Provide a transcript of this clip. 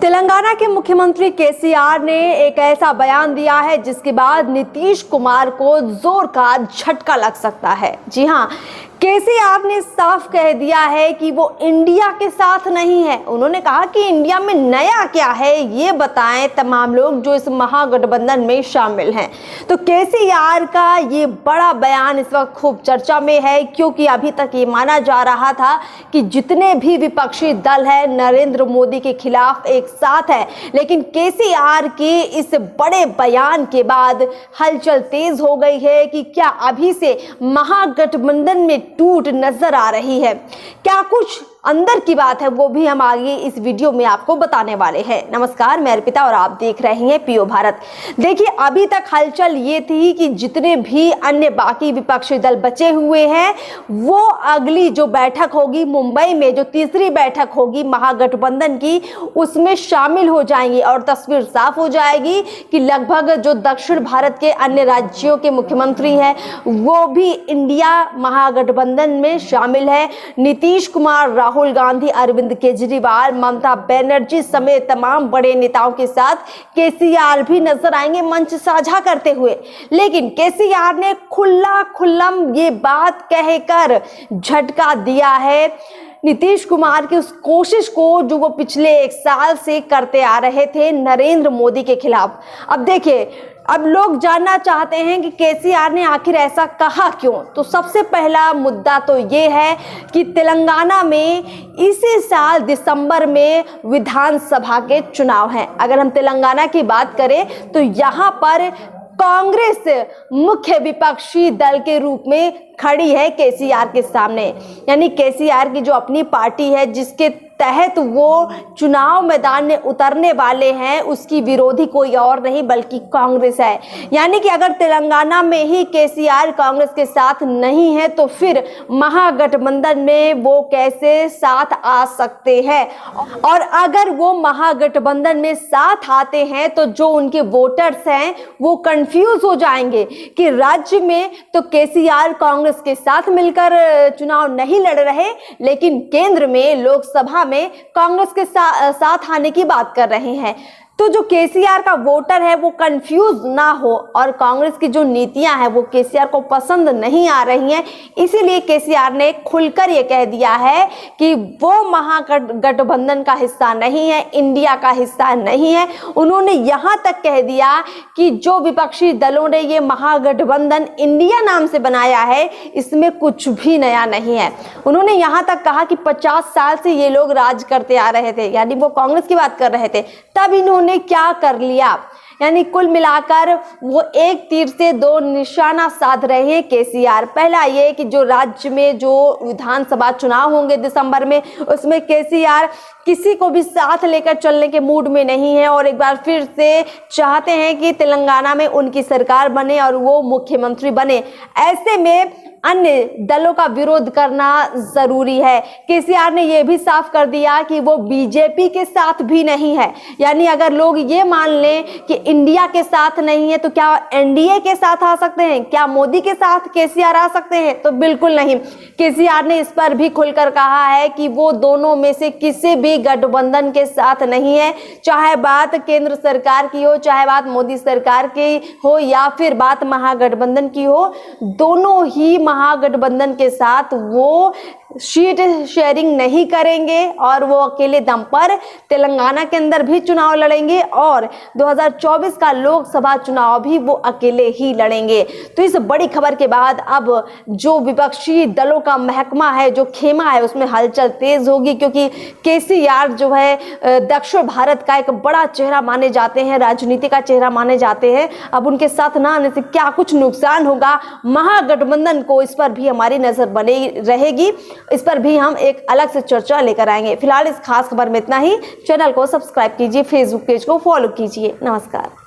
तेलंगाना के मुख्यमंत्री केसीआर ने एक ऐसा बयान दिया है जिसके बाद नीतीश कुमार को जोर का झटका लग सकता है। जी हां, केसीआर ने साफ कह दिया है कि वो इंडिया के साथ नहीं है। उन्होंने कहा कि इंडिया में नया क्या है ये बताएं तमाम लोग जो इस महागठबंधन में शामिल हैं। तो केसीआर का ये बड़ा बयान इस वक्त खूब चर्चा में है, क्योंकि अभी तक ये माना जा रहा था कि जितने भी विपक्षी दल है नरेंद्र मोदी के खिलाफ एक साथ है, लेकिन केसीआर के इस बड़े बयान के बाद हलचल तेज हो गई है कि क्या अभी से महागठबंधन में टूट नजर आ रही है। क्या कुछ अंदर की बात है वो भी हम आगे इस वीडियो में आपको बताने वाले हैं। नमस्कार, मैं अर्पिता और आप देख रहे हैं पीओ भारत। देखिए, अभी तक हलचल ये थी कि जितने भी अन्य बाकी विपक्षी दल बचे हुए हैं वो अगली जो बैठक होगी मुंबई में, जो तीसरी बैठक होगी महागठबंधन की, उसमें शामिल हो जाएंगी और तस्वीर साफ हो जाएगी कि लगभग जो दक्षिण भारत के अन्य राज्यों के मुख्यमंत्री हैं वो भी इंडिया महागठबंधन में शामिल है। नीतीश कुमार, राहुल गांधी, अरविंद केजरीवाल, ममता बनर्जी समेत तमाम बड़े नेताओं के साथ केसीआर भी नजर आएंगे मंच साझा करते हुए। लेकिन केसीआर ने खुल्लम ये बात कहकर झटका दिया है नीतीश कुमार की उस कोशिश को जो वो पिछले एक साल से करते आ रहे थे नरेंद्र मोदी के खिलाफ। अब देखिए, अब लोग जानना चाहते हैं कि केसीआर ने आखिर ऐसा कहा क्यों। तो सबसे पहला मुद्दा तो ये है कि तेलंगाना में इसी साल दिसंबर में विधानसभा के चुनाव हैं। अगर हम तेलंगाना की बात करें तो यहाँ पर कांग्रेस मुख्य विपक्षी दल के रूप में खड़ी है केसीआर के सामने। यानी केसीआर की जो अपनी पार्टी है जिसके तहत वो चुनाव मैदान में उतरने वाले हैं, उसकी विरोधी कोई और नहीं बल्कि कांग्रेस है। यानी कि अगर तेलंगाना में ही केसीआर कांग्रेस के साथ नहीं है तो फिर महागठबंधन में वो कैसे साथ आ सकते हैं। और अगर वो महागठबंधन में साथ आते हैं तो जो उनके वोटर्स हैं वो कंफ्यूज हो जाएंगे कि राज्य में तो केसीआर कांग्रेस के साथ मिलकर चुनाव नहीं लड़ रहे, लेकिन केंद्र में लोकसभा में कांग्रेस के साथ आने की बात कर रहे हैं। तो जो केसीआर का वोटर है वो कंफ्यूज ना हो, और कांग्रेस की जो नीतियां हैं वो केसीआर को पसंद नहीं आ रही हैं, इसीलिए केसीआर ने खुलकर ये कह दिया है कि वो महागठबंधन का हिस्सा नहीं है, इंडिया का हिस्सा नहीं है। उन्होंने यहाँ तक कह दिया कि जो विपक्षी दलों ने ये महागठबंधन इंडिया नाम से बनाया है इसमें कुछ भी नया नहीं है। उन्होंने यहाँ तक कहा कि 50 साल से ये लोग राज करते आ रहे थे, यानी वो कांग्रेस की बात कर रहे थे, तब इन्होंने क्या कर लिया। यानी कुल मिलाकर वो एक तीर से दो निशाना साध रहे हैं केसीआर। पहला ये कि जो राज्य में जो विधानसभा चुनाव होंगे दिसंबर में, उसमें केसीआर किसी को भी साथ लेकर चलने के मूड में नहीं है और एक बार फिर से चाहते हैं कि तेलंगाना में उनकी सरकार बने और वो मुख्यमंत्री बने। ऐसे में अन्य दलों का विरोध करना जरूरी है। केसीआर ने यह भी साफ कर दिया कि वो बीजेपी के साथ भी नहीं है। यानी अगर लोग ये मान लें कि इंडिया के साथ नहीं है तो क्या एनडीए के साथ आ सकते हैं, क्या मोदी के साथ केसीआर आ सकते हैं? तो बिल्कुल नहीं। केसीआर ने इस पर भी खुलकर कहा है कि वो दोनों में से किसी भी गठबंधन के साथ नहीं है, चाहे बात केंद्र सरकार की हो, चाहे बात मोदी सरकार की हो या फिर बात महागठबंधन की हो, दोनों ही महागठबंधन के साथ वो सीट शेयरिंग नहीं करेंगे और वो अकेले दम पर तेलंगाना के अंदर भी चुनाव लड़ेंगे और 2024 का लोकसभा चुनाव भी वो अकेले ही लड़ेंगे। तो इस बड़ी खबर के बाद अब जो विपक्षी दलों का महकमा है, जो खेमा है, उसमें हलचल तेज होगी, क्योंकि केसीआर जो है दक्षिण भारत का एक बड़ा चेहरा माने जाते हैं, राजनीति का चेहरा माने जाते हैं। अब उनके साथ ना आने से क्या कुछ नुकसान होगा महागठबंधन को, इस पर भी हमारी नजर बनी रहेगी। इस पर भी हम एक अलग से चर्चा लेकर आएंगे। फिलहाल इस खास खबर में इतना ही। चैनल को सब्सक्राइब कीजिए, फेसबुक पेज को फॉलो कीजिए। नमस्कार।